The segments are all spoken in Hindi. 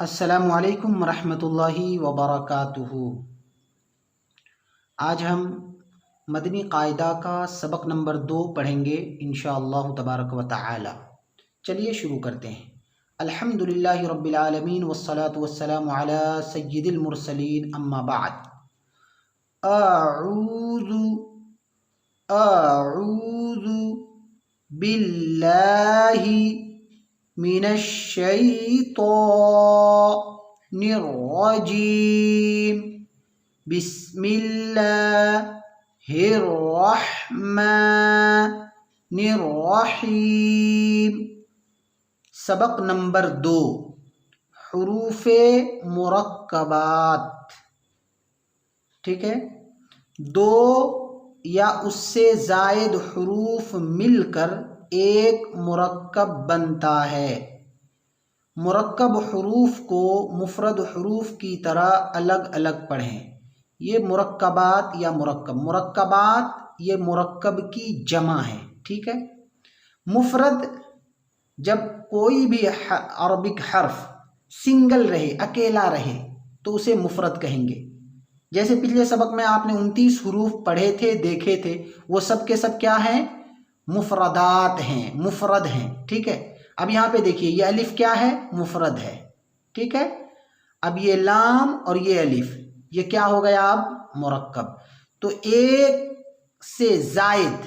अस्सलामुअलैकुम वरहमतुल्लाहि वबरकातुहू। आज हम मदनी कायदा का सबक नंबर 2 पढ़ेंगे इंशाअल्लाह तबारक व तआला। चलिए शुरू करते हैं। अल्हम्दुलिल्लाहि रब्बिल आलमीन वस्सलातु वस्सलामु अला सय्यिदिल मुरसलीन अम्मा बाद। अऊज़ु अऊज़ु बिल्लाहि मिनश्शैतानिर्रजीम बिस्मिल्लाहिर्रहमानिर्रहीम। सबक नंबर 2, हुरूफ़े मुरक्कबात। ठीक है, 2 या उससे ज़ायद हुरूफ मिलकर एक मुरक्कब बनता है। मुरक्कब हुरूफ को मुफरद हुरूफ की तरह अलग अलग पढ़ें। ये मुरक्कबात या मुरक्कबात ये मुरक्कब की जमा है। ठीक है, मुफरद जब कोई भी अरबिक हर्फ सिंगल रहे, अकेला रहे, तो उसे मुफरद कहेंगे। जैसे पिछले सबक में आपने 29 हुरूफ पढ़े थे, देखे थे, वो सब के सब क्या हैं? मुफरदात हैं, मुफरद हैं। ठीक है, अब यहाँ पे देखिए, ये अलिफ क्या है? मुफरद है। ठीक है, अब ये लाम और ये अलिफ, ये क्या हो गया? अब मुरक्कब। तो एक से जायद,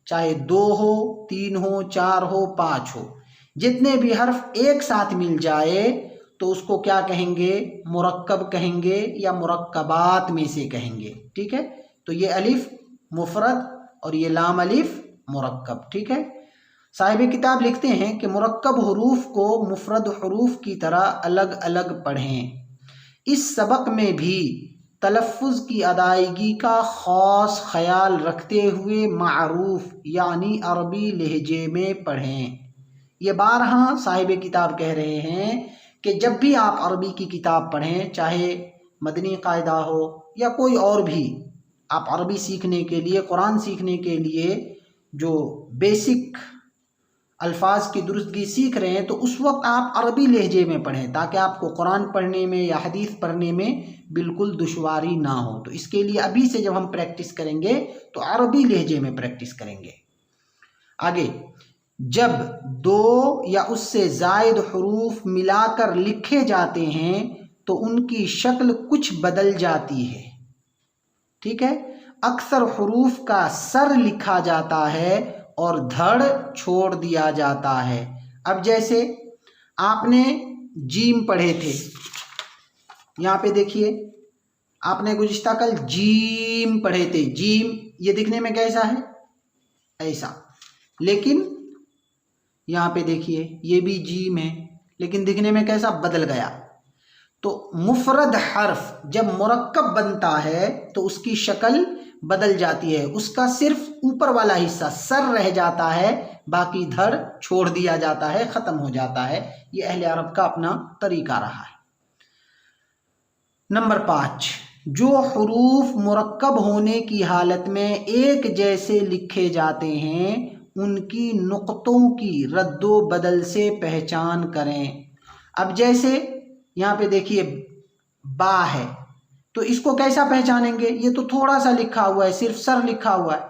चाहे 2 हो, 3 हो, 4 हो, 5 हो, जितने भी हर्फ एक साथ मिल जाए तो उसको क्या कहेंगे? मुरक्कब कहेंगे या मुरक्कबात में से कहेंगे। ठीक है, तो ये अलिफ मुफरद और ये लाम अलिफ मुरक्कब। ठीक है, साहिब किताब लिखते हैं कि मुरक्कब हुरूफ को मुफरद हुरूफ की तरह अलग अलग पढ़ें। इस सबक में भी तलफ़्फ़ुज़ की अदायगी का ख़ास ख्याल रखते हुए मारूफ यानी अरबी लहजे में पढ़ें। ये बारहा साहिब किताब कह रहे हैं कि जब भी आप अरबी की किताब पढ़ें, चाहे मदनी कायदा हो या कोई और भी, आप अरबी सीखने के लिए, कुरान सीखने के लिए जो बेसिक अल्फाज की दुरुस्तगी सीख रहे हैं, तो उस वक्त आप अरबी लहजे में पढ़ें ताकि आपको कुरान पढ़ने में या हदीस पढ़ने में बिल्कुल दुश्वारी ना हो। तो इसके लिए अभी से जब हम प्रैक्टिस करेंगे तो अरबी लहजे में प्रैक्टिस करेंगे। आगे, जब 2 या उससे ज़ायद हुरूफ मिलाकर लिखे जाते हैं तो उनकी शक्ल कुछ बदल जाती है। ठीक है, अक्सर हुरूफ का सर लिखा जाता है और धड़ छोड़ दिया जाता है। अब जैसे आपने जीम पढ़े थे, यहाँ पे देखिए, आपने गुज़िश्ता कल जीम पढ़े थे। जीम ये दिखने में कैसा है? ऐसा। लेकिन यहाँ पे देखिए, ये भी जीम है, लेकिन दिखने में कैसा? बदल गया। तो मुफरद हर्फ जब मुरक्कब बनता है तो उसकी शक्ल बदल जाती है। उसका सिर्फ ऊपर वाला हिस्सा सर रह जाता है, बाकी धड़ छोड़ दिया जाता है, ख़त्म हो जाता है। ये अहले अरब का अपना तरीका रहा है। नंबर 5, जो हुरूफ मुरक्कब होने की हालत में एक जैसे लिखे जाते हैं उनकी नुक्तों की रद्दो बदल से पहचान करें। अब जैसे यहाँ पे देखिए बा है, तो इसको कैसा पहचानेंगे? ये तो थोड़ा सा लिखा हुआ है, सिर्फ सर लिखा हुआ है,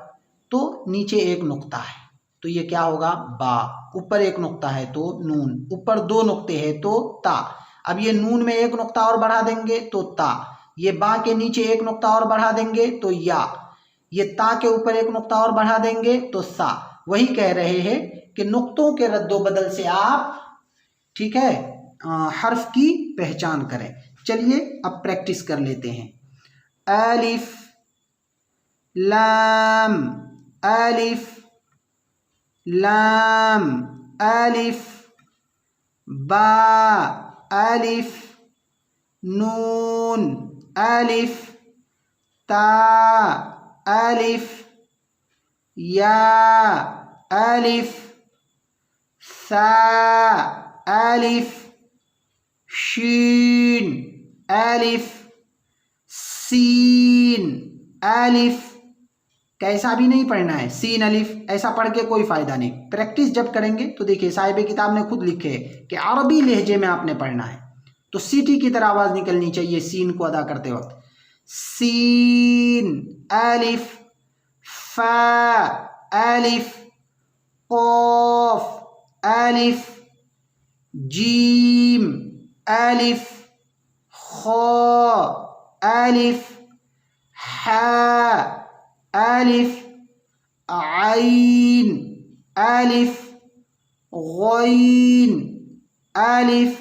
तो नीचे एक नुक्ता है, तो ये क्या होगा? बा। ऊपर एक नुक्ता है तो नून, ऊपर 2 नुक्ते हैं तो ता। अब ये नून में एक नुक्ता और बढ़ा देंगे तो ता, ये बा के नीचे एक नुक्ता और बढ़ा देंगे तो या, ये ता के ऊपर एक नुक्ता और बढ़ा देंगे तो सा। वही कह रहे हैं कि नुक्तों के रद्दो बदल से आप, ठीक है, हर्फ की पहचान करें। चलिए अब प्रैक्टिस कर लेते हैं। अलिफ लाम अलिफ लाम अलिफ बा अलिफ नून अलिफ ता अलिफ या अलिफ सा अलिफ शीन अलिफ सीन अलिफ। कैसा भी नहीं पढ़ना है, सीन अलिफ ऐसा पढ़ के कोई फ़ायदा नहीं। प्रैक्टिस जब करेंगे तो देखिए, साहिब किताब ने खुद लिखे कि अरबी लहजे में आपने पढ़ना है। तो सीटी की तरह आवाज निकलनी चाहिए सीन को अदा करते वक्त। सीन अलिफ, फा अलिफ, कॉफ अलिफ, जीम अलिफ, खा अलिफ, हा अलिफ, आइन अलिफ, गइन अलिफ,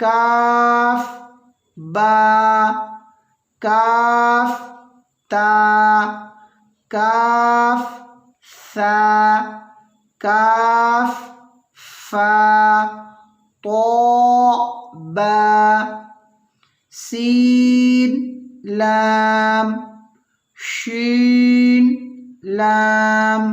काफ बा काफ ता काफ सा काफ फा तो बा सीन लाम शीन लाम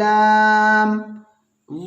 लाम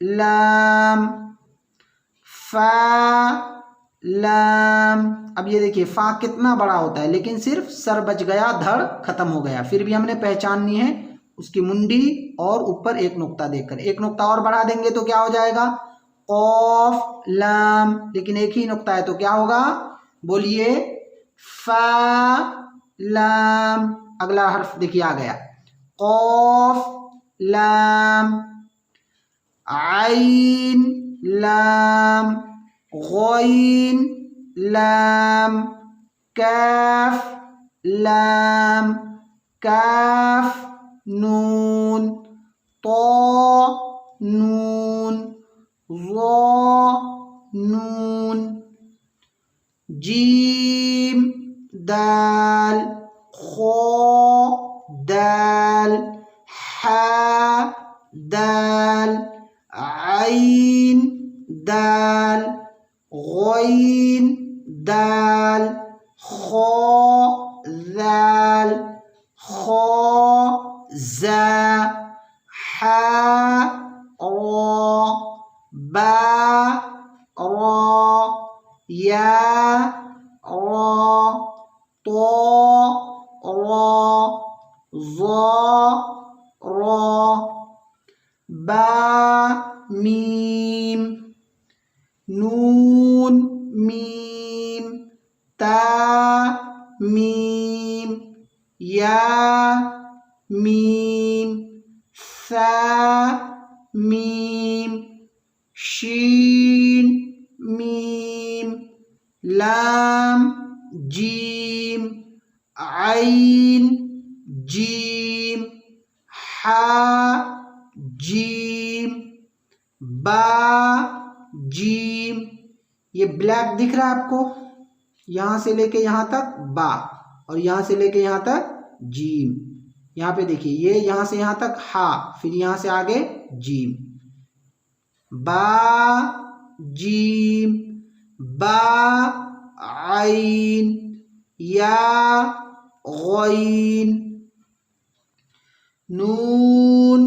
लाम फा लाम। अब ये देखिए फा कितना बड़ा होता है, लेकिन सिर्फ सर बच गया, धड़ खत्म हो गया। फिर भी हमने पहचाननी है उसकी मुंडी और ऊपर एक नुक्ता देखकर। एक नुक्ता और बढ़ा देंगे तो क्या हो जाएगा, कॉफ लाम, लेकिन एक ही नुक्ता है तो क्या होगा, बोलिए फा लाम। अगला हर्फ देखिए आ गया, कॉफ लाम, आइन लाम, गइन लाम, काफ लाम, काफ नून, तो नून, ज़ा नून, जीम दाल, खा दाल, हा दाल, आइन दाल, गइन दाल, खा दाल, खा जा, हा रा, बा रा, या रा, तो रा, ज़ा रा, बा मीम, नून मीम, ता मीम, या मीम, सा मीम, शीन मीम, लाम जीम, आइन जीम, हा जीम, बा जीम। ये ब्लैक दिख रहा है आपको, यहां से लेके यहां तक बा और यहां से लेके यहां तक जीम। यहाँ पे देखिए ये यहां से यहां तक हा, फिर यहां से आगे जीम, बा जीम, बा आइन, या गइन, नून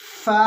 फा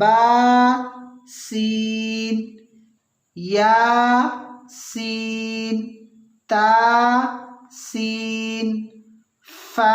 बा सीन, या सीन, ता सीन, फा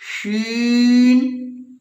शीन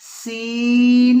सीन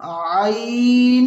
आइन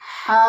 हा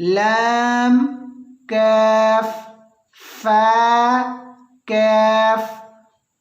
लाम काफ, फा काफ,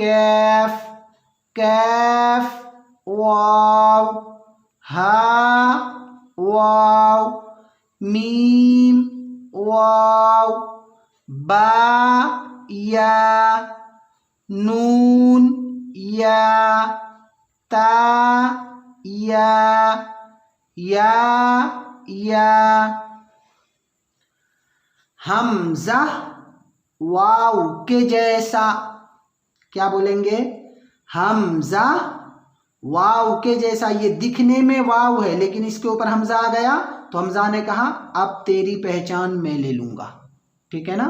काफ, काफ वाव, हा वाव, मीम वाव, बा या, नून या, ता या, हमजा वाव के जैसा, क्या बोलेंगे? हमजा वाव के जैसा। ये दिखने में वाव है लेकिन इसके ऊपर हमजा आ गया तो हमजा ने कहा अब तेरी पहचान मैं ले लूंगा, ठीक है ना।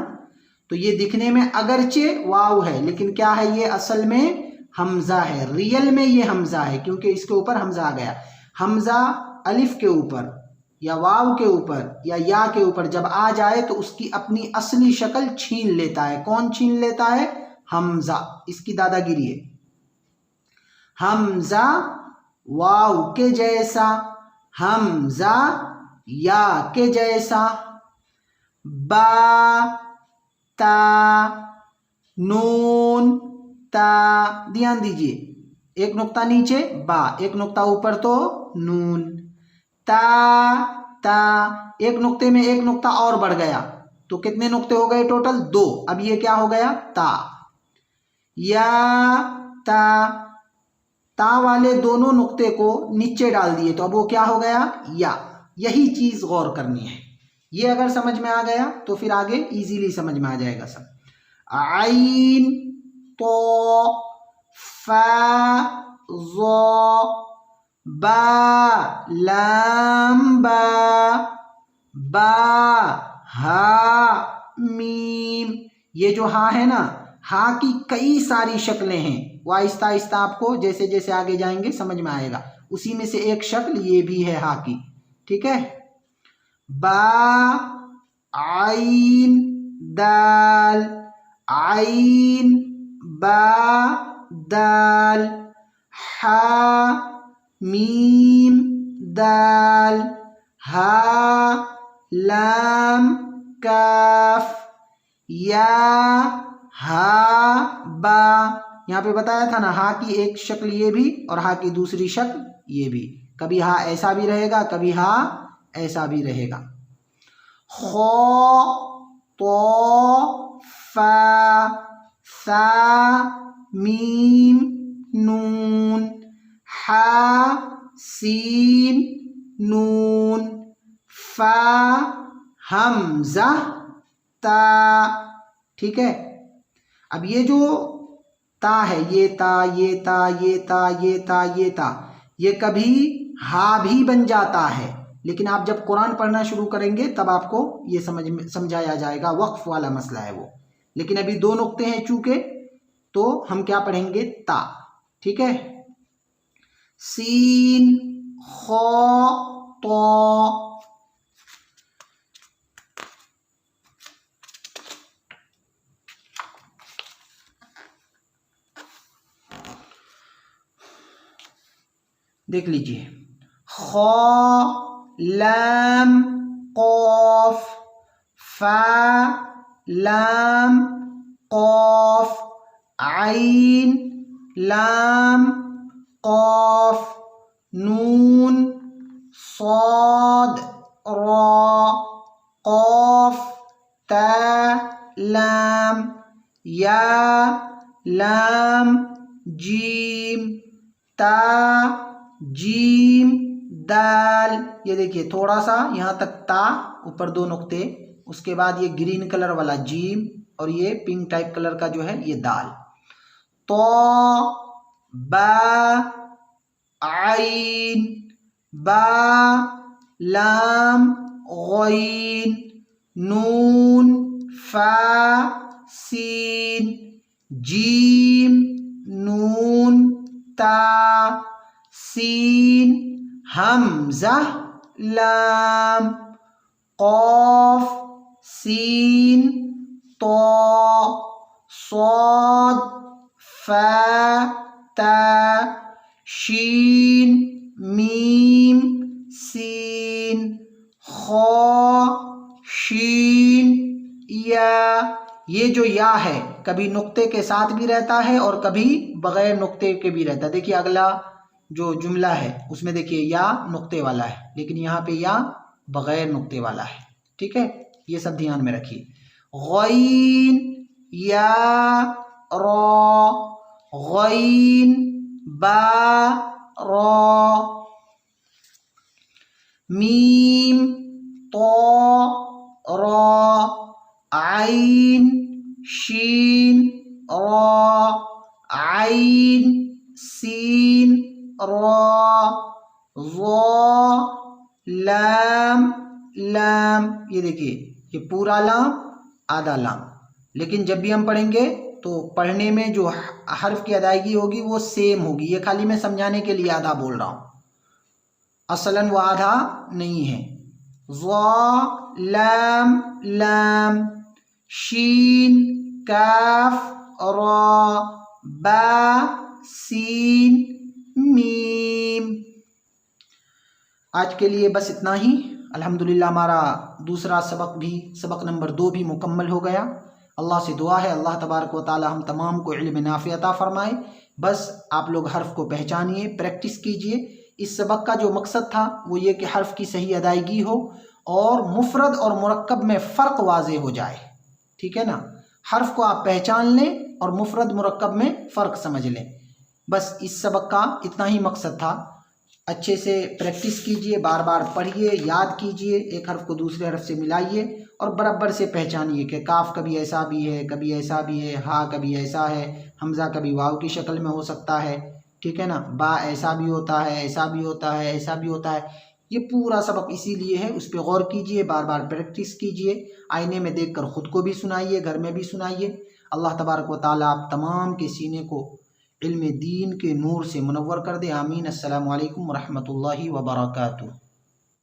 तो ये दिखने में अगरचे वाव है लेकिन क्या है, ये असल में हमजा है, रियल में ये हमजा है क्योंकि इसके ऊपर हमजा आ गया। हमजा अलिफ के ऊपर या वाव के ऊपर या के ऊपर जब आ जाए तो उसकी अपनी असली शक्ल छीन लेता है। कौन छीन लेता है? हमजा। इसकी दादागिरी है। हमजा वाव के जैसा, हमजा या के जैसा, बा ता नून ता। ध्यान दीजिए, एक नुक्ता नीचे बा, एक नुक्ता ऊपर तो नून, ता ता, एक नुक्ते में एक नुक्ता और बढ़ गया तो कितने नुक्ते हो गए टोटल? 2। अब ये क्या हो गया? ता। या ता, ता वाले दोनों नुक्ते को नीचे डाल दिए तो अब वो क्या हो गया? या। यही चीज गौर करनी है। ये अगर समझ में आ गया तो फिर आगे इजीली समझ में आ जाएगा सब। आइन तो फा ज़ो बा लाम बा हा मीम। ये जो हा है ना, हा की कई सारी शक्लें हैं। वो आहिस्ता आहिस्ता आपको जैसे जैसे आगे जाएंगे समझ में आएगा। उसी में से एक शक्ल ये भी है हा की, ठीक है। बा आइन दाल, आइन बा दाल, हा मीम दाल, हा लाम काफ, या हा बा। यहाँ पे बताया था ना, हा की एक शक्ल ये भी और हा की दूसरी शक्ल ये भी। कभी हा ऐसा भी रहेगा, कभी हा ऐसा भी रहेगा। खो तो फा सा मीम नून, हा सीन नून, फा हमजा ता, ठीक है। अब ये जो ता है, ये ता ये ता ये ता ये ता ये ता, ये कभी हा भी बन जाता है लेकिन आप जब कुरान पढ़ना शुरू करेंगे तब आपको ये समझाया जाएगा। वक्फ वाला मसला है वो। लेकिन अभी 2 नुक्ते हैं चूंकि, तो हम क्या पढ़ेंगे? ता, ठीक है। सीन खो तो, देख लीजिए, खो लाम कौफ, फा लाम कौफ, आइन लाम कौफ, नून सौद रॉ, कौफ ता लाम, या लाम जीम, ता जीम दाल। ये देखिए थोड़ा सा यहाँ तक ता, ऊपर 2 नुक्ते, उसके बाद ये ग्रीन कलर वाला जीम और ये पिंक टाइप कलर का जो है ये दाल। तो बा आइन बा लाम गईन, नून फा सीन, जीम नून ता, सीन हमजा लाम, कौफ सीन तो, सौद फा ता, शीन मीम सीन, खो शीन या। ये जो या है कभी नुक्ते के साथ भी रहता है और कभी बगैर नुक्ते के भी रहता है। देखिए अगला जो जुमला है उसमें देखिए या नुक्ते वाला है लेकिन यहाँ पे या बगैर नुक्ते वाला है, ठीक है। ये सब ध्यान में रखिए। गईन या रॉ, गैन बा रा, मीम तो रा, आइन शीन रा, आइन सीन रा, ज़ा लाम लाम। ये देखिए, ये पूरा लाम आधा लाम, लेकिन जब भी हम पढ़ेंगे तो पढ़ने में जो हर्फ की अदायगी होगी वो सेम होगी। ये खाली मैं समझाने के लिए आधा बोल रहा हूँ, असलन वो आधा नहीं है। ज़ा लाम लाम, शीन काफ रा, बा सीन मीम। आज के लिए बस इतना ही। अल्हम्दुलिल्लाह हमारा दूसरा सबक नंबर 2 भी मुकम्मल हो गया। अल्लाह से दुआ है अल्लाह तबारक व तआला हम तमाम को इल्म नाफ़ी अता फरमाए। बस आप लोग हर्फ को पहचानिए, प्रैक्टिस कीजिए। इस सबक का जो मकसद था वो ये कि हर्फ की सही अदायगी हो और मुफरद और मुरक्कब में फ़र्क वाज़े हो जाए। ठीक है ना, हर्फ को आप पहचान लें और मुफरद मुरक्कब में फ़र्क समझ लें। बस इस सबक का इतना ही मकसद था। अच्छे से प्रैक्टिस कीजिए, बार बार पढ़िए, याद कीजिए, एक हर्फ को दूसरे हर्फ से मिलाइए और बराबर से पहचानिए कि काफ कभी ऐसा भी है, कभी ऐसा भी है, हा कभी ऐसा है, हमज़ा कभी वाव की शक्ल में हो सकता है। ठीक है ना, बा ऐसा भी होता है, ऐसा भी होता है, ऐसा भी होता है। ये पूरा सबक इसीलिए है, उस पर गौर कीजिए, बार बार प्रैक्टिस कीजिए, आईने में देखकर ख़ुद को भी सुनाइए, घर में भी सुनाइए। अल्लाह तबारक व तआला आप तमाम के सीने को इल्म दीन के नूर से मुनव्वर कर दे। आमीन। अस्सलामु अलैकुम व रहमतुल्लाहि व बरकातुहू।